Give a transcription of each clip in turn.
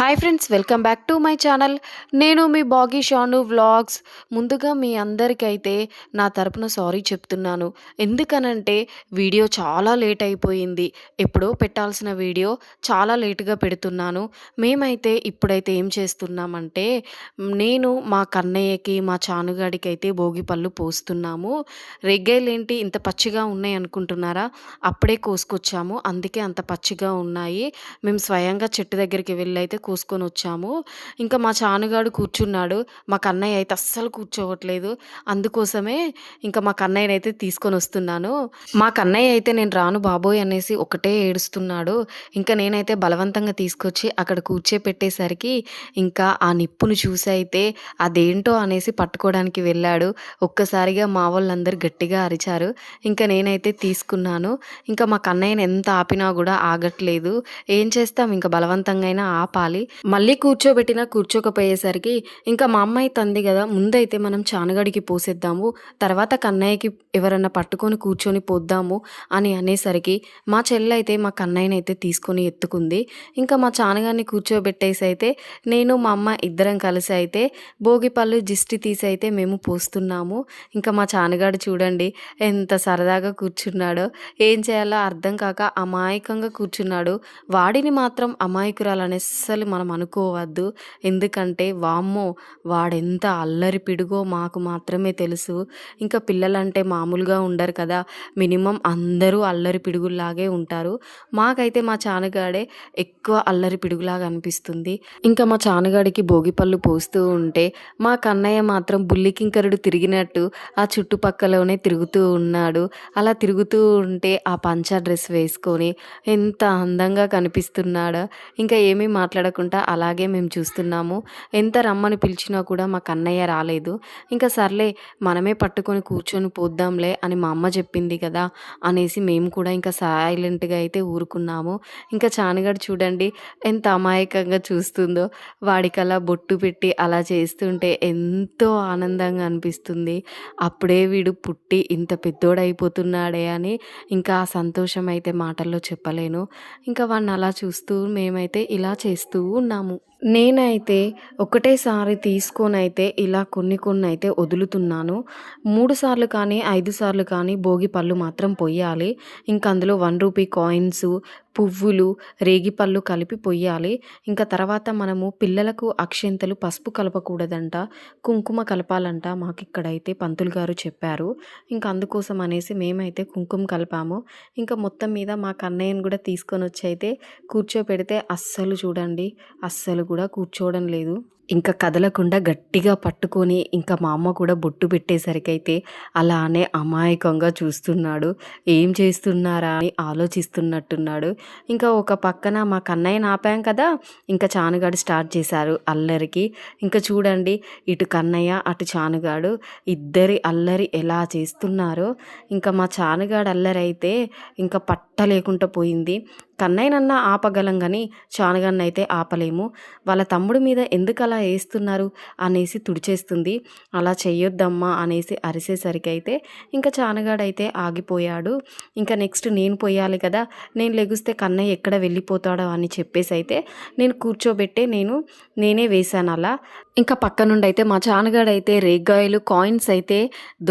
Hi friends, welcome back to my channel. నేను మీ బాగీ షాను vlogs. ముందుగా మీ అందరికైతే నా తరపున సారీ చెప్తున్నాను. ఎందుకనంటే వీడియో చాలా లేట్ అయిపోయింది. ఎప్పుడో పెట్టాల్సిన వీడియో చాలా లేటుగా పెడుతున్నాను. మేమైతే ఇప్పుడైతే ఏం చేస్తున్నామంటే నేను మా కన్నయ్యకి మా చానుగాడికి అయితే భోగి పళ్ళు పోస్తున్నాము. రేగ్గాయలేంటి ఇంత పచ్చిగా ఉన్నాయి అనుకుంటున్నారా? అప్పుడే కోసుకొచ్చాము, అందుకే అంత పచ్చిగా ఉన్నాయి. మేము స్వయంగా చెట్టు దగ్గరికి వెళ్ళైతే కోసుకొనొచ్చాము. ఇంకా మా చానుగాడు కూర్చున్నాడు. మా కన్నయ్య అయితే అస్సలు కూర్చోవట్లేదు. అందుకోసమే ఇంకా మా కన్నయ్యనైతే తీసుకొనొస్తున్నాను. మా కన్నయ్య అయితే నేను రాను బాబోయ్ అనేసి ఒకటే ఏడుస్తున్నాడు. ఇంకా నేనైతే బలవంతంగా తీసుకొచ్చి అక్కడ కూర్చోపెట్టేసరికి ఇంకా ఆ నిప్పును చూసి అయితే అదేంటో అనేసి పట్టుకోవడానికి వెళ్ళాడు. ఒక్కసారిగా మా వాళ్ళందరూ గట్టిగా అరిచారు. ఇంకా నేనైతే తీసుకున్నాను. ఇంకా మా కన్నయ్యని ఎంత ఆపినా కూడా ఆగట్లేదు. ఏం చేస్తాం, ఇంకా బలవంతంగా అయినా ఆపాలి. మళ్ళీ కూర్చోబెట్టినా కూర్చోకపోయేసరికి ఇంకా మా అమ్మాయి తంది కదా, ముందైతే మనం చానగడికి పోసేద్దాము, తర్వాత కన్నయ్యకి ఎవరన్నా పట్టుకొని కూర్చొని పోద్దాము అని అనేసరికి మా చెల్లి అయితే మా కన్నయ్యని అయితే తీసుకొని ఎత్తుకుంది. ఇంకా మా చానగాడిని కూర్చోబెట్టేసి అయితే నేను మా అమ్మ ఇద్దరం కలిసి అయితే భోగిపళ్ళు దిష్టి తీసి అయితే మేము పోస్తున్నాము. ఇంకా మా చానగాడు చూడండి ఎంత సరదాగా కూర్చున్నాడో, ఏం చేయాలో అర్థం కాక అమాయకంగా కూర్చున్నాడు. వాడిని మాత్రం అమాయకురాలని అస్సలు మనం అనుకోవద్దు. ఎందుకంటే వామ్మో, వాడెంత అల్లరి పిడుగో మాకు మాత్రమే తెలుసు. ఇంకా పిల్లలంటే మామూలుగా ఉండరు కదా, మినిమం అందరూ అల్లరి పిడుగుల్లాగే ఉంటారు. మాకైతే మా చానగాడే ఎక్కువ అల్లరి పిడుగులాగా అనిపిస్తుంది. ఇంకా మా చానగాడికి భోగిపళ్ళు పోస్తూ ఉంటే మా కన్నయ్య మాత్రం బుల్లికింకరుడు తిరిగినట్టు ఆ చుట్టుపక్కలనే తిరుగుతూ ఉన్నాడు. అలా తిరుగుతూ ఉంటే ఆ పంచా డ్రెస్ వేసుకొని ఎంత అందంగా కనిపిస్తున్నాడో. ఇంకా ఏమీ మాట్లాడకుండా అలాగే మేము చూస్తున్నాము. ఎంత రమ్మని పిలిచినా కూడా మా కన్నయ్య రాలేదు. ఇంకా సర్లే మనమే పట్టుకొని కూర్చొని పోద్దాంలే అని మా అమ్మ చెప్పింది కదా అనేసి మేము కూడా ఇంకా సైలెంట్గా అయితే ఊరుకున్నాము. ఇంకా చానగాడు చూడండి ఎంత అమాయకంగా చూస్తుందో. వాడికి అలా బొట్టు పెట్టి అలా చేస్తుంటే ఎంతో ఆనందంగా అనిపిస్తుంది. అప్పుడే వీడు పుట్టి ఇంత పెద్దోడైపోతున్నాడే అని ఇంకా ఆ సంతోషం అయితే మాటల్లో చెప్పలేను. ఇంకా వాడిని అలా చూస్తూ మేమైతే ఇలా చేస్తూ ఉన్నాము. నేనైతే ఒకటేసారి తీసుకొనైతే ఇలా కొన్ని అయితే వదులుతున్నాను. 3 సార్లు కానీ 5 సార్లు కానీ భోగి పళ్ళు మాత్రం పొయ్యాలి. ఇంక అందులో 1 రూపీ కాయిన్సు, పువ్వులు, రేగిపళ్ళు కలిపి పొయ్యాలి. ఇంకా తర్వాత మనము పిల్లలకు అక్షింతలు, పసుపు కలపకూడదంట, కుంకుమ కలపాలంట. మాకిక్కడైతే పంతులు గారు చెప్పారు. ఇంక అందుకోసం అనేసి మేమైతే కుంకుమ కలిపాము. ఇంకా మొత్తం మీద మా కన్నయ్యని కూడా తీసుకొనొచ్చి అయితే కూర్చోపెడితే అస్సలు చూడండి అస్సలు కూడా కూర్చోవడం లేదు. ఇంకా కదలకుండా గట్టిగా పట్టుకొని ఇంకా మా అమ్మ కూడా బొట్టు పెట్టేసరికైతే అలానే అమాయకంగా చూస్తున్నాడు. ఏం చేస్తున్నారా అని ఆలోచిస్తున్నట్టున్నాడు. ఇంకా ఒక పక్కన మా కన్నయ్యని ఆపాం కదా, ఇంకా చానుగాడు స్టార్ట్ చేశారు అల్లరికి. ఇంకా చూడండి ఇటు కన్నయ్య అటు చానుగాడు ఇద్దరి అల్లరి ఎలా చేస్తున్నారో. ఇంకా మా చానుగాడు అల్లరి అయితే ఇంకా పట్టలేకుండా పోయింది. కన్నయ్యనన్నా ఆపగలం కానీ చానుగాడిని అయితే ఆపలేము. వాళ్ళ తమ్ముడి మీద ఎందుకు అలా వేస్తున్నారు అనేసి తుడిచేస్తుంది. అలా చెయ్యొద్దమ్మా అనేసి అరిసేసరికి అయితే ఇంకా చానగాడైతే ఆగిపోయాడు. ఇంకా నెక్స్ట్ నేను పోయాలి కదా, నేను లెగుస్తే కన్నయ్య ఎక్కడ వెళ్ళిపోతాడో అని చెప్పేసి అయితే నేను కూర్చోబెట్టే నేనే వేశాను అలా. ఇంకా పక్క నుండి అయితే మా చానగాడైతే రేగ్గాయలు కాయిన్స్ అయితే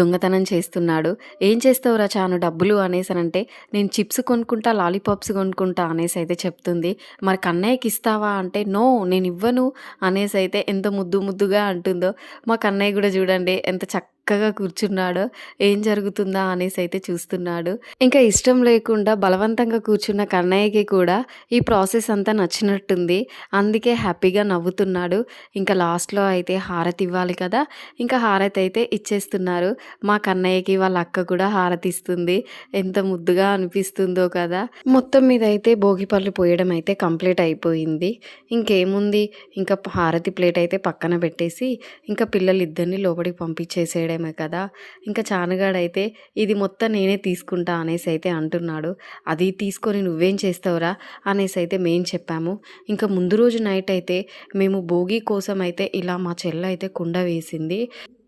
దొంగతనం చేస్తున్నాడు. ఏం చేస్తావురా చాను డబ్బులు అనేసనంటే నేను చిప్స్ కొనుక్కుంటా, లాలీపాప్స్ కొనుక్కుంటా అనేసి అయితే చెప్తుంది. మరి కన్నయ్యకి ఇస్తావా అంటే నో నేను ఇవ్వను అనేసి అయితే ఎంత ముద్దుగా అంటుందో. మా కన్నయ్య కూడా చూడండి ఎంత చక్కగా కూర్చున్నాడో, ఏం జరుగుతుందా అనేసి అయితే చూస్తున్నాడు. ఇంకా ఇష్టం లేకుండా బలవంతంగా కూర్చున్న కన్నయ్యకి కూడా ఈ ప్రాసెస్ అంతా నచ్చినట్టుంది. అందుకే హ్యాపీగా నవ్వుతున్నాడు. ఇంకా లాస్ట్లో అయితే హారతి ఇవ్వాలి కదా, ఇంకా హారతి అయితే ఇచ్చేస్తున్నారు. మా కన్నయ్యకి వాళ్ళ అక్క కూడా హారతి ఇస్తుంది. ఎంత ముద్దుగా అనిపిస్తుందో కదా. మొత్తం మీద అయితే భోగిపళ్ళు పోయడం అయితే కంప్లీట్ అయిపోయింది. ఇంకేముంది, ఇంకా హారతి ప్లేట్ అయితే పక్కన పెట్టేసి ఇంకా పిల్లలిద్దరిని లోపలికి పంపించేసేయడమే కదా. ఇంకా చానగాడైతే ఇది మొత్తం నేనే తీసుకుంటా అనేసి అయితే అంటున్నాడు. అది తీసుకొని నువ్వేం చేస్తావురా అనేసి అయితే మేము చెప్పాము. ఇంకా ముందు రోజు నైట్ అయితే మేము భోగి కోసం అయితే ఇలా మా చెల్ల అయితే కుండ వేసింది.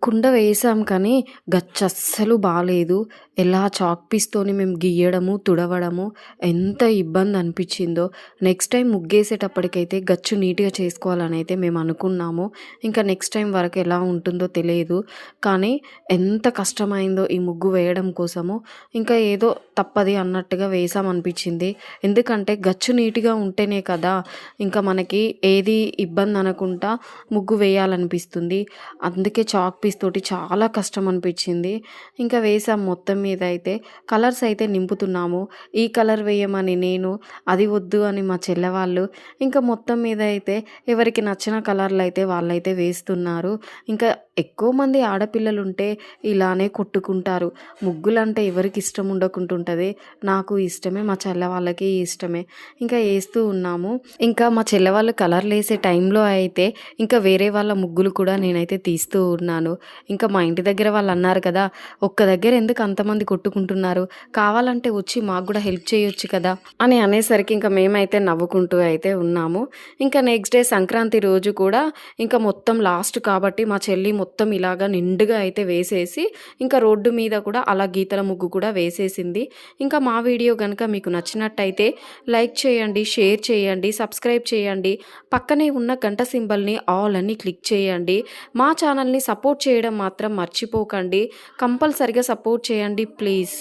కుండ వేసాం కానీ గచ్చస్సలు బాలేదు. ఎలా చాక్ పీస్‌తోని మేము గీయడము, తుడవడము ఎంత ఇబ్బందనిపిచ్చిందో. నెక్స్ట్ టైమ్ ముగ్గేసేటప్పటికైతే గచ్చు నీట్‌గా చేసుకోవాలనైతే మేమనుకున్నాము. ఇంకా నెక్స్ట్ టైమ్ వరకు ఎలా ఉంటుందో తెలియదు. కానీ ఎంత కష్టమైందో ఈ ముగ్గు వేయడం కోసము. ఇంకా ఏదో తప్పది అన్నట్టుగా వేసామనిపిచ్చింది. ఎందుకంటే గచ్చు నీట్‌గా ఉంటేనే కదా ఇంకా మనకి ఏది ఇబ్బందనకుండా ముగ్గు వేయాలనిపిస్తుంది. అందుకే చాక్ పీస్ తోటి చాలా కష్టం అనిపిచ్చింది. ఇంకా వేసాం మొత్తం మీద అయితే. కలర్స్ అయితే నింపుతున్నాము. ఈ కలర్ వేయమని నేను, అది వద్దు అని మా చెల్లె వాళ్ళు. ఇంకా మొత్తం మీద అయితే ఎవరికి నచ్చిన కలర్‌లయితే వాళ్ళైతే వేస్తున్నారు. ఇంకా ఎక్కువ మంది ఆడపిల్లలుంటే ఇలానే కొట్టుకుంటారు. ముగ్గులంటే ఎవరికి ఇష్టం ఉండకుంటుంటది. నాకు ఇష్టమే, మా చెల్లె వాళ్ళకి ఇష్టమే. ఇంకా ఏస్తూ ఉన్నాము. ఇంకా మా చెల్లె వాళ్ళు కలర్‌లేసే టైంలో అయితే ఇంకా వేరే వాళ్ళ ముగ్గులు కూడా నేనైతే తీస్తూ ఉన్నాను. ఇంకా మా ఇంటి దగ్గర వాళ్ళన్నారు కదా! "ఒక్క దగ్గర ఎందుకు అంతమంది కొట్టుకుంటున్నారు? కావాలంటే వచ్చి మాకు గూడా హెల్ప్ చేయొచ్చు కదా!" అని అనేసరికి ఇంక మేమైతే నవ్వుకుంటూ అయితే ఉన్నాము. ఇంకా నెక్స్ట్ డే సంక్రాంతి రోజు కూడా ఇంకా మొత్తం లాస్ట్ కాబట్టి మా చెల్లి మొత్తం ఇలాగా నిండుగా అయితే వేసేసి, ఇంకా రోడ్డు మీద కూడా అలా గీతల ముగ్గు కూడా వేసేసింది. ఇంకా మా వీడియో గనుక మీకు నచ్చినట్టయితే లైక్ చేయండి, షేర్ చేయండి, సబ్స్క్రైబ్ చేయండి. పక్కనే ఉన్న గంట సింబల్‌ని ఆల్ అని క్లిక్ చేయండి. మా ఛానల్‌ని సపోర్ట్ చేయడం మాత్రం మర్చిపోకండి. కంపల్సరీగా సపోర్ట్ చేయండి ప్లీజ్.